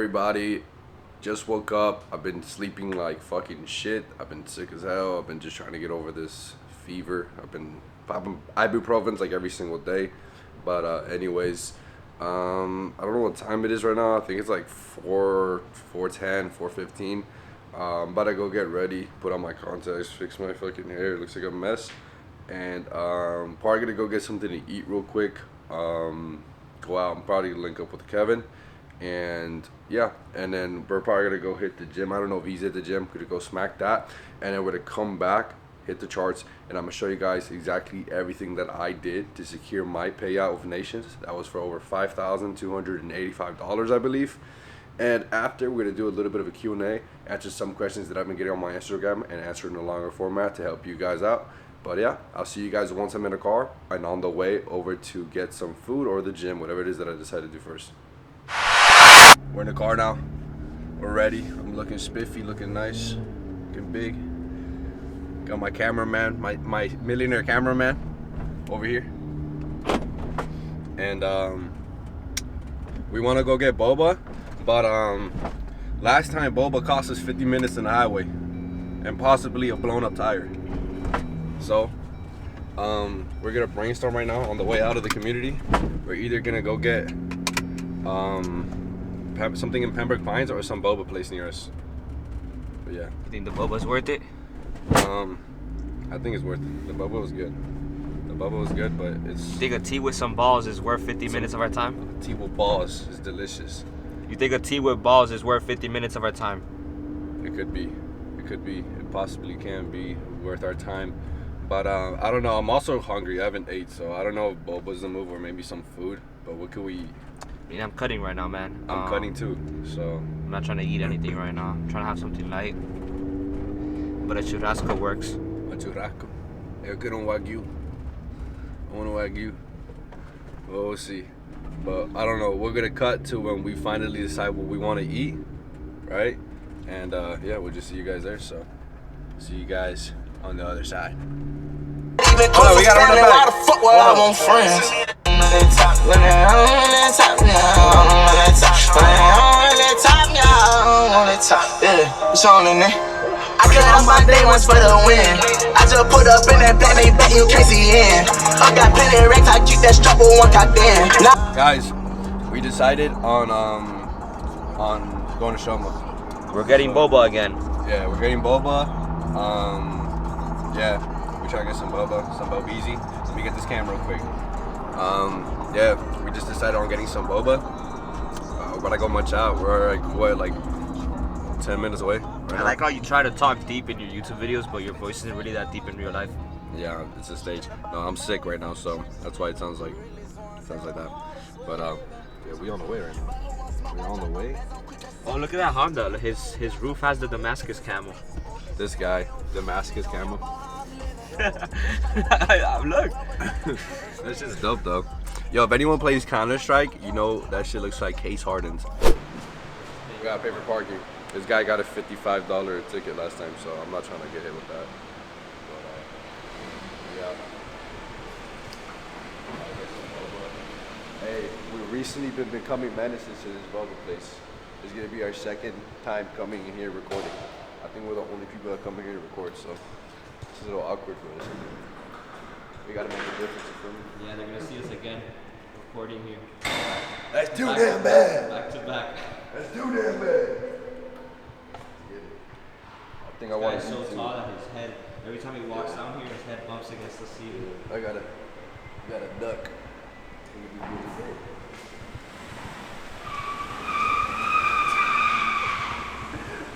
everybody? Just woke up. I've been sleeping like fucking shit. I've been sick as hell. I've been just trying to get over this fever. I've been popping ibuprofens like every single day. But anyways, I don't know what time it is right now. I think it's like 4:10, 4:15. About to go get ready, put on my contacts, fix my fucking hair. It looks like a mess. And probably gonna go get something to eat real quick. Go out and probably link up with Kevin. And yeah, and then we're probably gonna go hit the gym. I don't know if he's at the gym. Gonna go smack that, and then we're gonna come back, hit the charts, and I'm gonna show you guys exactly everything that I did to secure my payout with Nations. That was for over $5,285, I believe. And after, we're gonna do a little bit of a Q&A, answer some questions that I've been getting on my Instagram, and answer in a longer format to help you guys out. But yeah, I'll see you guys once I'm in the car and on the way over to get some food or the gym, whatever it is that I decide to do first. We're in the car now. We're ready. I'm looking spiffy, looking nice, looking big. Got my cameraman, my millionaire cameraman over here. And we want to go get boba, but last time boba cost us 50 minutes in the highway and possibly a blown up tire. So we're gonna brainstorm right now on the way out of the community. We're either gonna go get something in Pembroke Pines or some boba place near us. But yeah. You think the boba's worth it? I think it's worth it. The boba was good. The boba was good, but it's... You think a tea with some balls is worth 50 minutes of our time? Tea with balls is delicious. You think a tea with balls is worth 50 minutes of our time? It could be. It could be. It possibly can be worth our time. But I don't know. I'm also hungry. I haven't ate, so I don't know if boba's the move or maybe some food. But what could we eat? I mean, I'm cutting right now, man. I'm cutting too, so... I'm not trying to eat anything right now. I'm trying to have something light. But a churrasco works. A churrasco. Eu quero wagyu. I want a wagyu. Well, we'll see. But I don't know. We're going to cut to when we finally decide what we want to eat, right? And yeah, we'll just see you guys there. So, see you guys on the other side. Hold on, we got to run it back. Why the fuck would I want friends? I get on my day once for the win. I just put up in that black, they bet you can't see in. I got plenty of racks, I keep that strap with one cock in. Guys, we decided on going to Shoma. We're getting boba again. Yeah, we're getting boba. Yeah, we're trying to get some boba easy. Let me get this camera real quick. Yeah, we just decided on getting some boba. We're about to go munch out. We're like, what, like 10 minutes away? Right I like how you try to talk deep in your YouTube videos, but your voice isn't really that deep in real life. Yeah, it's a stage. No, I'm sick right now, so that's why it sounds like that. But yeah, we on the way right now. We're on the way. Oh, look at that Honda. His roof has the Damascus camel. This guy, Damascus camel. Look. That's just dope though. Yo, if anyone plays Counter-Strike, you know that shit looks like case hardens. We gotta pay for parking. This guy got a $55 ticket last time, so I'm not trying to get hit with that. But yeah. Hey, we've recently been becoming menaces to this boba place. It's gonna be our second time coming in here recording. I think we're the only people that come in here to record, so it's a little awkward for us. We gotta make a difference for them. Yeah, they're gonna see us again recording here. That's too damn bad. Back to back. That's too damn bad. I think I want to. He's so tall that his head, every time he walks down here, his head bumps against the ceiling. I gotta duck.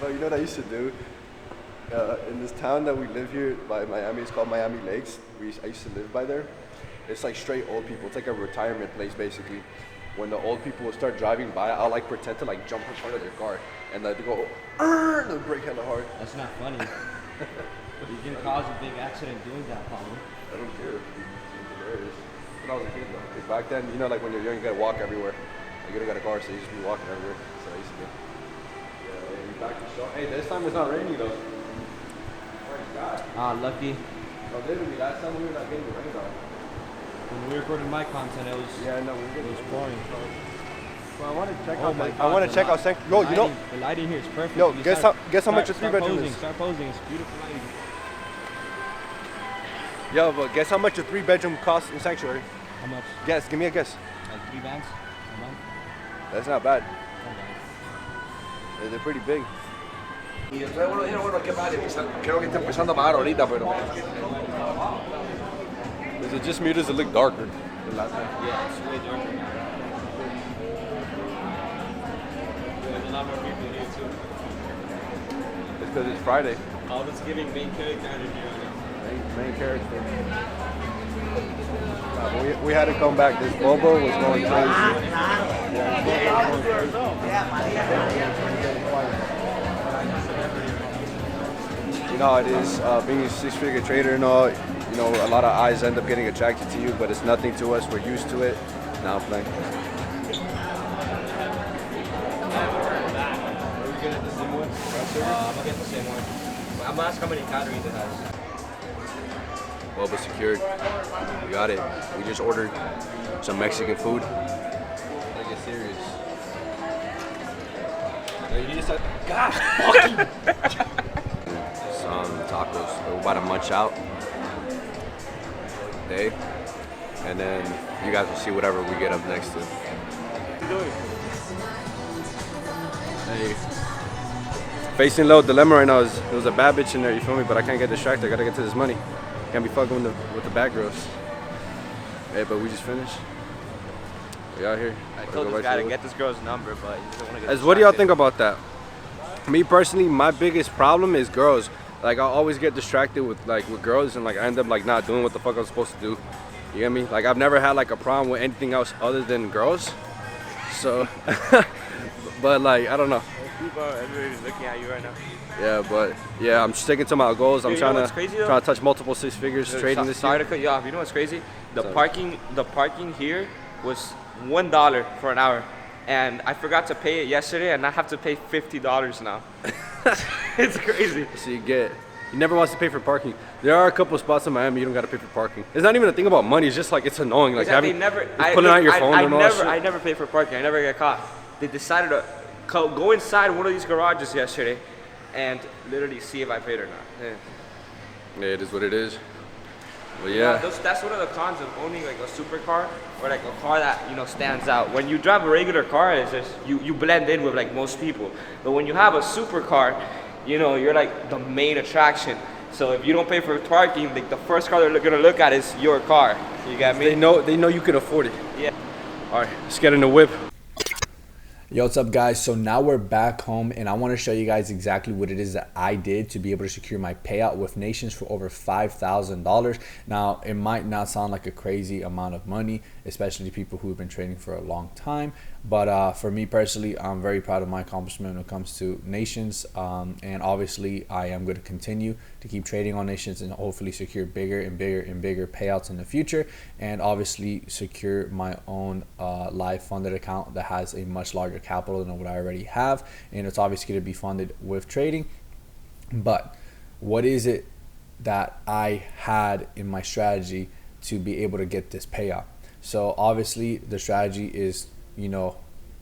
But you know what I used to do? In this town that we live here by Miami, it's called Miami Lakes. I used to live by there. It's like straight old people. It's like a retirement place basically. When the old people will start driving by, I'll like pretend to like jump in front of their car and like they go, and they'll brake hella hard. That's not funny. You can cause a big accident doing that, Paulo. I don't care. It's hilarious. When I was a kid though, because back then, you know, like when you're young, you gotta walk everywhere. Like, you don't got a car, so you just be walking everywhere. So I used to do. Yeah, we back to show. Hey, this time it's not raining though. God. Ah, lucky. No, literally, last time we were not getting the rain on. When we recorded my content, it was yeah, no, we were it was pouring. Well, I want to check Oh out. my I God, want to check out. Yo, you know. The lighting here is perfect. Yo, You guess how much a 3-bedroom is. Start posing. It's beautiful lighting. Yo, but guess how much a 3-bedroom costs in Sanctuary? How much? Guess. Give me a guess. Like 3 bands a month. That's not bad. Not bad. They're pretty big. Y entonces uno dice, bueno, qué mal, creo que está empezando a pagar ahorita, pero... Is it just me or does it look darker than last time? Yeah, it's way darker now. There's a lot more people here too. It's because it's Friday. All that's giving main character energy right now. Main character. Nah, but we had to come back. This Bobo was going crazy. You know how it is, being a 6-figure trader and all, you know, a lot of eyes end up getting attracted to you, but it's nothing to us. We're used to it. Now I'm playing. Are we gonna get the same one? I'm gonna get the same one. I'm gonna ask how many calories it has. Boba secured. We got it. We just ordered some Mexican food. Gotta get serious. You need to start. Some tacos. We're about to munch out. Day. And then you guys will see whatever we get up next to. What are you doing? Hey. Facing low dilemma right now is there was a bad bitch in there, you feel me? But I can't get distracted. I gotta get to this money. Can't be fucking with the bad girls. Hey, but we just finished. We out here. I told this guy to get this girl's number, but he doesn't want to get What do y'all think about that? Me personally, my biggest problem is girls. Like I always get distracted with girls, and like I end up like not doing what the fuck I'm supposed to do. You get me? Like I've never had like a problem with anything else other than girls. So, but like I don't know. People are everybody's looking at you right now. Yeah, but yeah, I'm sticking to my goals. I'm Dude, trying to to touch multiple 6 figures trading this Sorry year. to cut you off. You know what's crazy? The Sorry. parking here was $1 for an hour, and I forgot to pay it yesterday, and I have to pay $50 now. It's crazy. So you never wants to pay for parking. There are a couple spots in Miami you don't gotta pay for parking. It's not even a thing about money. It's just like it's annoying. Like pulling out your phone and all that shit. I never pay for parking. I never get caught. They decided to go inside one of these garages yesterday, and literally see if I paid or not. Yeah. Yeah, it is what it is. But yeah. That's one of the cons of owning like a supercar or like a car that stands out. When you drive a regular car, it's just you blend in with like most people. But when you have a supercar, you're like the main attraction. So if you don't pay for parking, like the first car they're gonna look at is your car. You got me? They know you can afford it. Yeah. All right, let's get in the whip. Yo, what's up guys? So now we're back home and I want to show you guys exactly what it is that I did to be able to secure my payout with Nations for over $5,000. Now, it might not sound like a crazy amount of money, especially to people who have been trading for a long time. But for me personally, I'm very proud of my accomplishment when it comes to Nations. And obviously, I am going to continue to keep trading on Nations and hopefully secure bigger and bigger and bigger payouts in the future. And obviously secure my own live funded account that has a much larger capital than what I already have. And it's obviously going to be funded with trading. But what is it that I had in my strategy to be able to get this payout? So obviously the strategy is,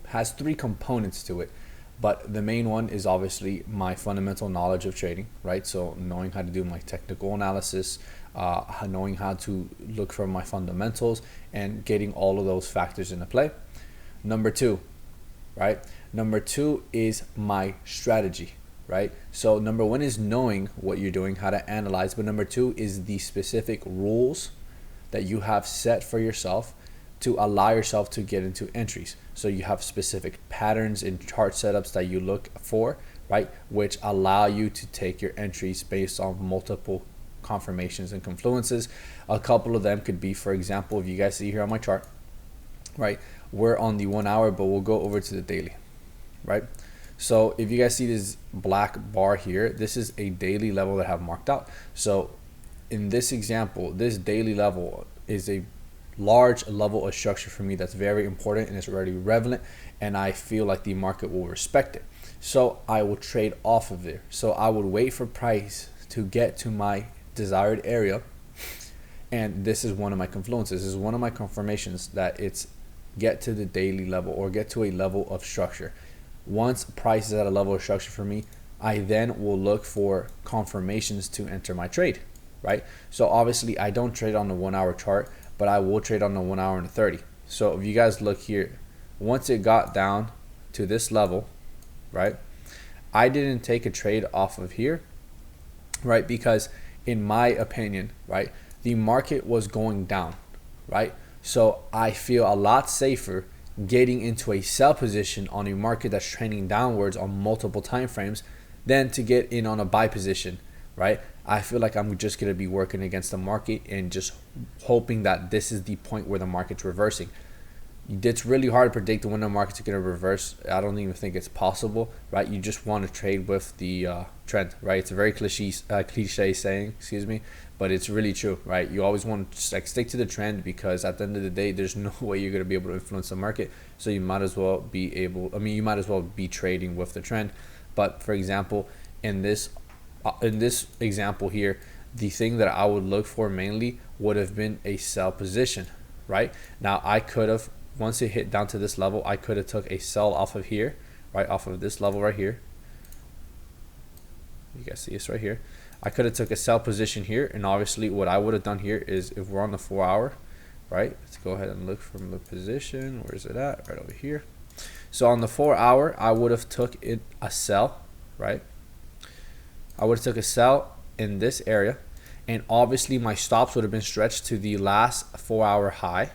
has 3 components to it. But the main one is obviously my fundamental knowledge of trading, right? So knowing how to do my technical analysis, knowing how to look for my fundamentals and getting all of those factors into play. Number 2, right? Number 2 is my strategy, right? So number 1 is knowing what you're doing, how to analyze. But number 2 is the specific rules that you have set for yourself to allow yourself to get into entries. So you have specific patterns and chart setups that you look for, right? Which allow you to take your entries based on multiple confirmations and confluences. A couple of them could be, for example, if you guys see here on my chart, right? We're on the 1 hour, but we'll go over to the daily, right? So if you guys see this black bar here, this is a daily level that I have marked out. So in this example, this daily level is a large level of structure for me that's very important and it's already relevant, and I feel like the market will respect it. So I will trade off of there. So I would wait for price to get to my desired area, and this is one of my confluences. This is one of my confirmations that it's get to the daily level or get to a level of structure. Once price is at a level of structure for me, I then will look for confirmations to enter my trade, right? So obviously I don't trade on the 1 hour chart, but I will trade on the 1 hour and the 30. So if you guys look here, once it got down to this level, right, I didn't take a trade off of here, right? Because in my opinion, right, the market was going down, right? So I feel a lot safer getting into a sell position on a market that's trending downwards on multiple time frames than to get in on a buy position, right? I feel like I'm just going to be working against the market and just hoping that this is the point where the market's reversing. It's really hard to predict when the market's going to reverse. I don't even think it's possible, right? You just want to trade with the trend, right? It's a very cliche saying, excuse me, but it's really true, right? You always want to just like stick to the trend, because at the end of the day, there's no way you're going to be able to influence the market. So you might as well be you might as well be trading with the trend. But for example, in this example here, the thing that I would look for mainly would have been a sell position, right? Now I could have, once it hit down to this level, I could have took a sell off of here, right, off of this level right here. You guys see this right here. I could have took a sell position here, and obviously what I would have done here is, if we're on the 4 hour, right, let's go ahead and look from the position. Where's it at? Right over here. So on the 4 hour, I would have took it a sell, right? I would have took a sell in this area, and obviously my stops would have been stretched to the last 4 hour high,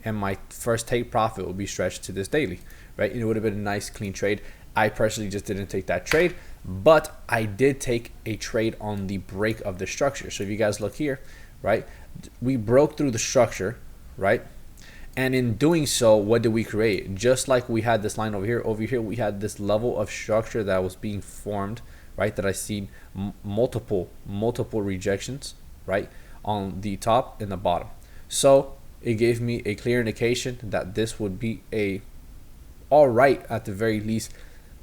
and my first take profit will be stretched to this daily, right? And it would have been a nice clean trade. I personally just didn't take that trade, but I did take a trade on the break of the structure. So if you guys look here, right, we broke through the structure, right? And in doing so, what did we create? Just like we had this line over here we had this level of structure that was being formed, right? That I see multiple rejections, right, on the top and the bottom. So it gave me a clear indication that this would be a all right, at the very least,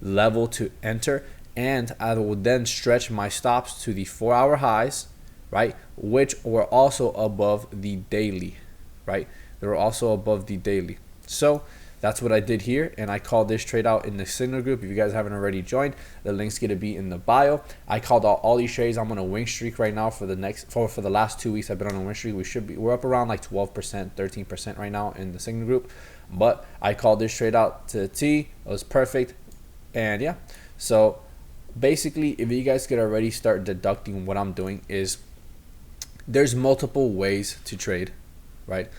level to enter, and I will then stretch my stops to the 4 hour highs, right, which were also above the daily, right? They were also above the daily. So that's what I did here, and I called this trade out in the signal group. If you guys haven't already joined, the link's gonna be in the bio. I called out all these trades. I'm on a win streak right now for the last 2 weeks. I've been on a win streak. We're up around like 12%, 13% right now in the signal group. But I called this trade out to T. It was perfect, and yeah. So basically, if you guys could already start deducting what I'm doing, is there's multiple ways to trade, right?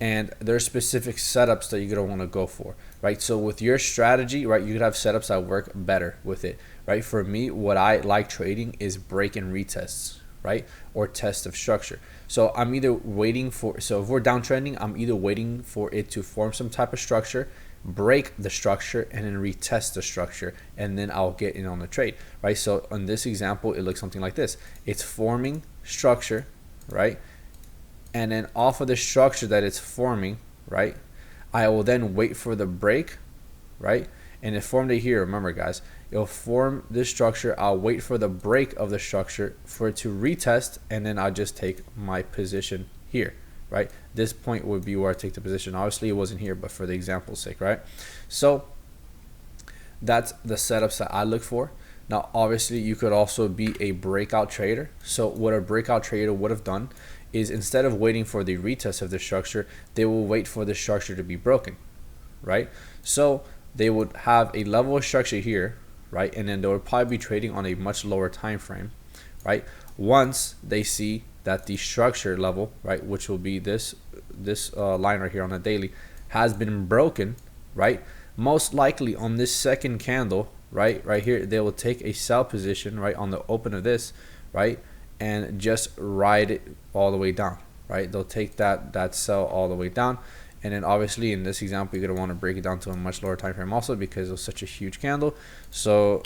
And there's specific setups that you're gonna want to go for, right? So with your strategy, right, you could have setups that work better with it, right? For me, what I like trading is break and retests, right, or test of structure. So I'm either waiting for, so if we're downtrending, I'm either waiting for it to form some type of structure, break the structure, and then retest the structure, and then I'll get in on the trade, right? So on this example, it looks something like this. It's forming structure, right? And then off of the structure that it's forming, right, I will then wait for the break, right? And it formed it here. Remember, guys, it'll form this structure. I'll wait for the break of the structure for it to retest, and then I'll just take my position here, right? This point would be where I take the position. Obviously, it wasn't here, but for the example's sake, right? So that's the setups that I look for. Now, obviously, you could also be a breakout trader. So what a breakout trader would have done is, instead of waiting for the retest of the structure, they will wait for the structure to be broken, right? So they would have a level of structure here, right? And then they would probably be trading on a much lower time frame, right? Once they see that the structure level, right, which will be this line right here on the daily, has been broken, right? Most likely on this second candle, right here, they will take a sell position, right, on the open of this, right, and just ride it all the way down, right? They'll take that sell all the way down. And then obviously in this example, you're going to want to break it down to a much lower time frame also, because it was such a huge candle. So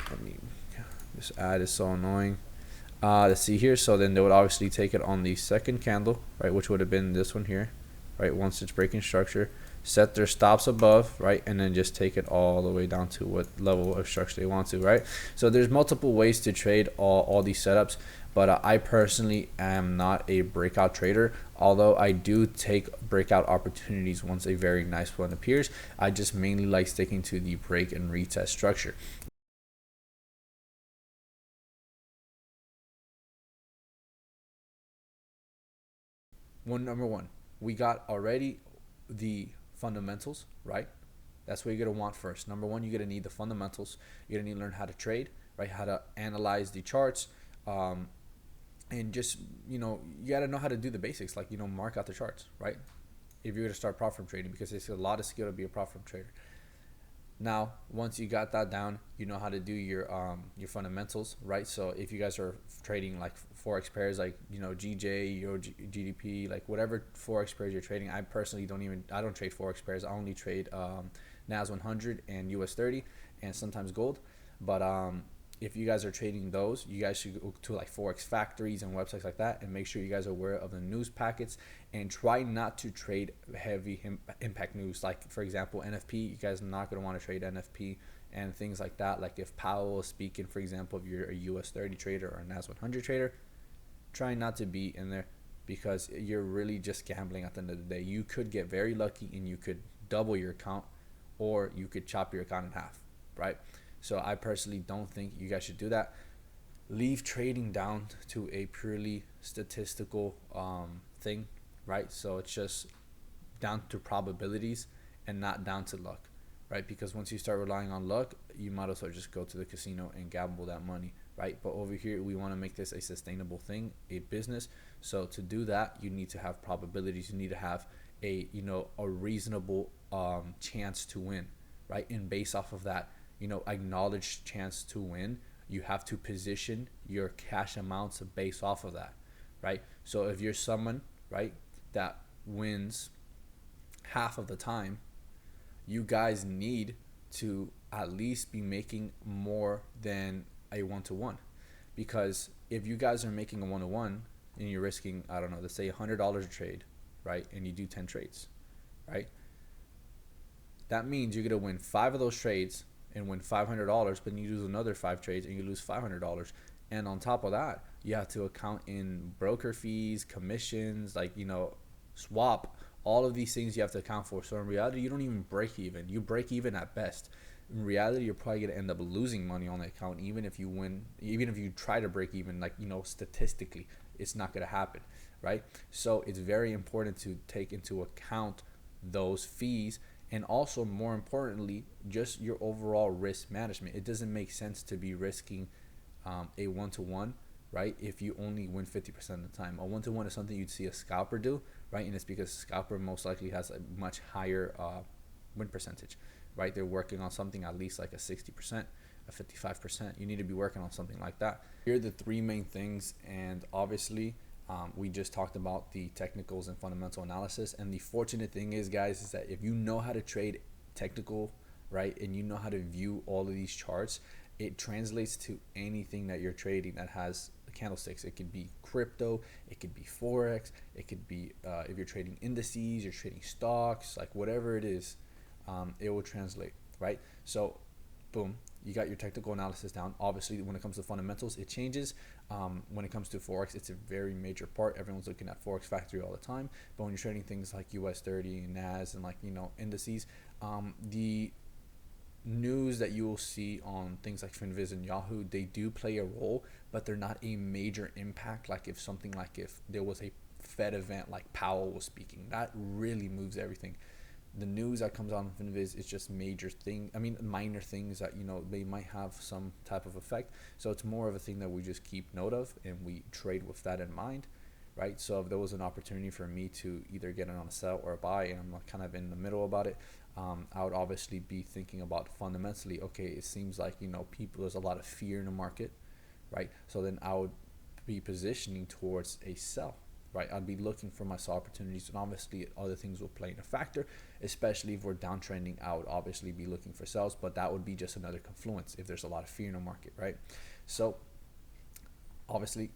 this ad is so annoying. Let's see here. So then they would obviously take it on the second candle, right, which would have been this one here, right? Once it's breaking structure, set their stops above, right, and then just take it all the way down to what level of structure they want to, right? So there's multiple ways to trade all these setups, but I personally am not a breakout trader, although I do take breakout opportunities once a very nice one appears. I just mainly like sticking to the break and retest structure. Number one, we got already the fundamentals, right? That's what you're gonna want first. Number one, you're gonna need the fundamentals. You're gonna need to learn how to trade, right? How to analyze the charts, and just, you gotta know how to do the basics, like, mark out the charts, right? If you're gonna start prop firm trading, because it's a lot of skill to be a prop firm trader. Now, once you got that down, you know how to do your fundamentals, right? So if you guys are trading like forex pairs, like GJ, Euro, GDP, like whatever forex pairs you're trading, I personally don't trade forex pairs. I only trade NAS 100 and US 30, and sometimes gold. But if you guys are trading those, you guys should go to like Forex factories and websites like that, and make sure you guys are aware of the news packets, and try not to trade heavy impact news. Like, for example, NFP, you guys are not going to want to trade NFP and things like that. Like if Powell is speaking, for example, if you're a US 30 trader or a NAS 100 trader, try not to be in there, because you're really just gambling at the end of the day. You could get very lucky and you could double your account, or you could chop your account in half, right? So I personally don't think you guys should do that. Leave trading down to a purely statistical thing, right? So it's just down to probabilities and not down to luck, right? Because once you start relying on luck, you might as well just go to the casino and gamble that money, right? But over here, we want to make this a sustainable thing, a business. So to do that, you need to have probabilities. You need to have a reasonable chance to win, right? And based off of that, acknowledged chance to win, you have to position your cash amounts based off of that, right? So if you're someone, right, that wins half of the time, you guys need to at least be making more than a 1-to-1. Because if you guys are making a 1-to-1 and you're risking, I don't know, let's say $100 a trade, right, and you do 10 trades, right, that means you're going to win 5 of those trades and win $500, but you lose another 5 trades and you lose $500. And on top of that, you have to account in broker fees, commissions, like, swap, all of these things you have to account for. So in reality, you don't even break even. You break even at best. In reality, you're probably going to end up losing money on the account, even if you win, even if you try to break even, like, statistically, it's not going to happen, right? So it's very important to take into account those fees, and also, more importantly, just your overall risk management. It doesn't make sense to be risking a 1-to-1, right, if you only win 50% of the time. A 1-to-1 is something you'd see a scalper do, right? And it's because a scalper most likely has a much higher win percentage, right? They're working on something at least like a 60%, a 55%. You need to be working on something like that. Here are the 3 main things, and obviously we just talked about the technicals and fundamental analysis. And the fortunate thing is, guys, is that if you know how to trade technical, right, and you know how to view all of these charts, it translates to anything that you're trading that has candlesticks. It could be crypto, it could be forex, it could be if you're trading indices, you're trading stocks, like whatever it is, it will translate, right? So boom, you got your technical analysis down. Obviously, when it comes to fundamentals, it changes. When it comes to Forex, it's a very major part. Everyone's looking at Forex Factory all the time. But when you're trading things like US 30 and NAS and like, indices, the news that you will see on things like Finviz and Yahoo, they do play a role, but they're not a major impact. Like if there was a Fed event like Powell was speaking, that really moves everything. The news that comes out on Finviz is just minor things that, they might have some type of effect. So it's more of a thing that we just keep note of and we trade with that in mind, right? So if there was an opportunity for me to either get it on a sell or a buy, and I'm kind of in the middle about it, I would obviously be thinking about fundamentally, okay, it seems like, there's a lot of fear in the market, right? So then I would be positioning towards a sell, right? I'd be looking for my sell opportunities, and obviously other things will play in a factor, especially if we're downtrending. I would obviously be looking for sells, but that would be just another confluence if there's a lot of fear in the market, right? So obviously,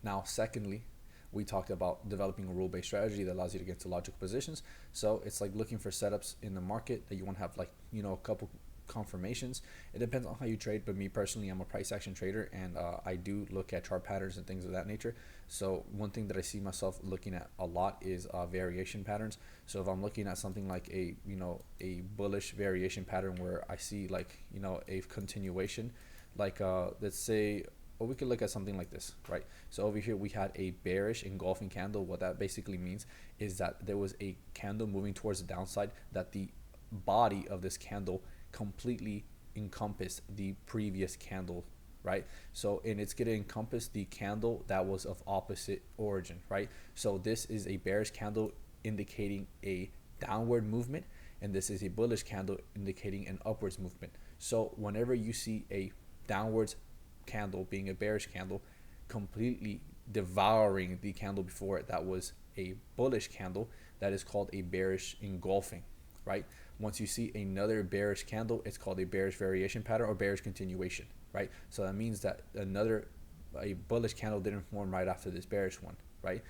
now secondly, we talked about developing a rule-based strategy that allows you to get to logical positions. So it's like looking for setups in the market that you want to have, like, you know, a couple confirmations. It depends on how you trade, but me personally, I'm a price action trader, and I do look at chart patterns and things of that nature. So one thing that I see myself looking at a lot is variation patterns. So if I'm looking at something like a, you know, a bullish variation pattern where I see, like, you know, a continuation, like let's say, or we could look at something like this, right? So over here we had a bearish engulfing candle. What that basically means is that there was a candle moving towards the downside, that the body of this candle completely encompassed the previous candle, right? So, and it's going to encompass the candle that was of opposite origin, right? So this is a bearish candle indicating a downward movement, and this is a bullish candle indicating an upwards movement. So whenever you see a downwards candle being a bearish candle completely devouring the candle before it that was a bullish candle, that is called a bearish engulfing, right? Once you see another bearish candle, it's called a bearish variation pattern or bearish continuation, right? So that means that a bullish candle didn't form right after this bearish one, right?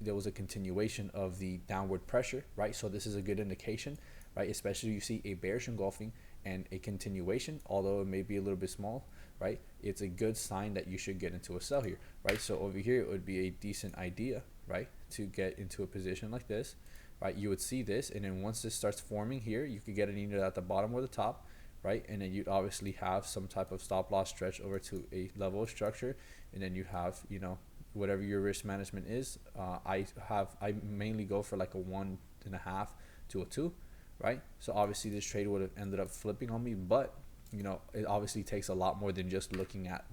There was a continuation of the downward pressure, right? So this is a good indication, right? Especially you see a bearish engulfing and a continuation, although it may be a little bit small, right? It's a good sign that you should get into a sell here, right? So over here, it would be a decent idea, right, to get into a position like this, right? You would see this, and then once this starts forming here, you could get it either at the bottom or the top, right? And then you'd obviously have some type of stop loss stretch over to a level of structure, and then you have, you know, whatever your risk management is. I mainly go for like a 1.5 to a 2, right? So obviously this trade would have ended up flipping on me, but you know, it obviously takes a lot more than just looking at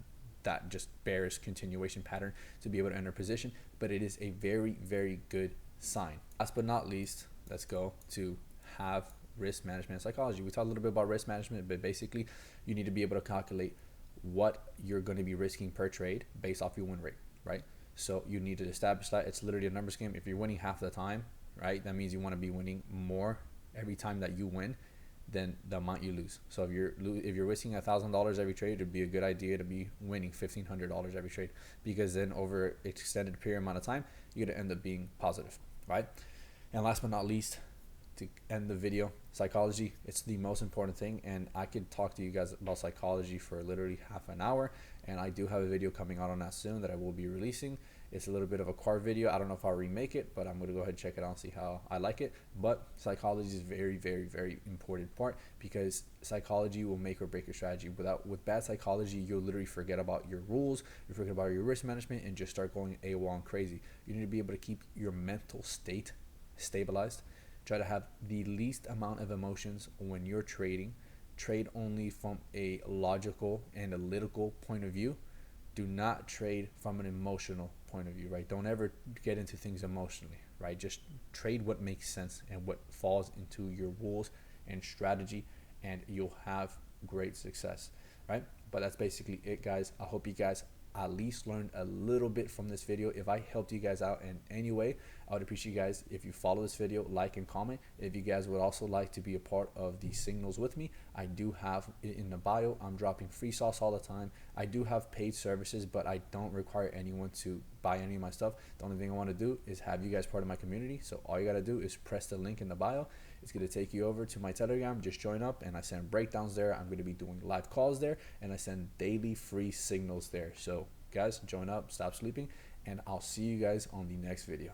that just bearish continuation pattern to be able to enter position, but it is a very, very good sign. Last but not least, let's go to have risk management and psychology. We talked a little bit about risk management, but basically you need to be able to calculate what you're going to be risking per trade based off your win rate, right? So you need to establish that. It's literally a numbers game. If you're winning half the time, right, that means you want to be winning more every time that you win than the amount you lose. So if you're risking $1,000 every trade, it'd be a good idea to be winning $1,500 every trade, because then over an extended period amount of time, you're gonna end up being positive, right? And last but not least, to end the video, psychology. It's the most important thing, and I could talk to you guys about psychology for literally half an hour, and I do have a video coming out on that soon that I will be releasing. It's a little bit of a car video. I don't know if I'll remake it, but I'm going to go ahead and check it out and see how I like it. But psychology is very, very, very important part, because psychology will make or break your strategy. With bad psychology, you'll literally forget about your rules, you forget about your risk management, and just start going AWOL and crazy. You need to be able to keep your mental state stabilized. Try to have the least amount of emotions when you're trading. Trade only from a logical, analytical point of view. Do not trade from an emotional point of view, right? Don't ever get into things emotionally, right? Just trade what makes sense and what falls into your rules and strategy, and you'll have great success, right? But that's basically it, guys. I hope you guys at least learned a little bit from this video. If I helped you guys out in any way, I would appreciate you guys if you follow this video, like and comment. If you guys would also like to be a part of the signals with me, I do have it in the bio. I'm dropping free sauce all the time. I do have paid services, but I don't require anyone to buy any of my stuff. The only thing I want to do is have you guys part of my community. So all you got to do is press the link in the bio. It's going to take you over to my Telegram. Just join up, and I send breakdowns there. I'm going to be doing live calls there, and I send daily free signals there. So guys, join up, stop sleeping, and I'll see you guys on the next video.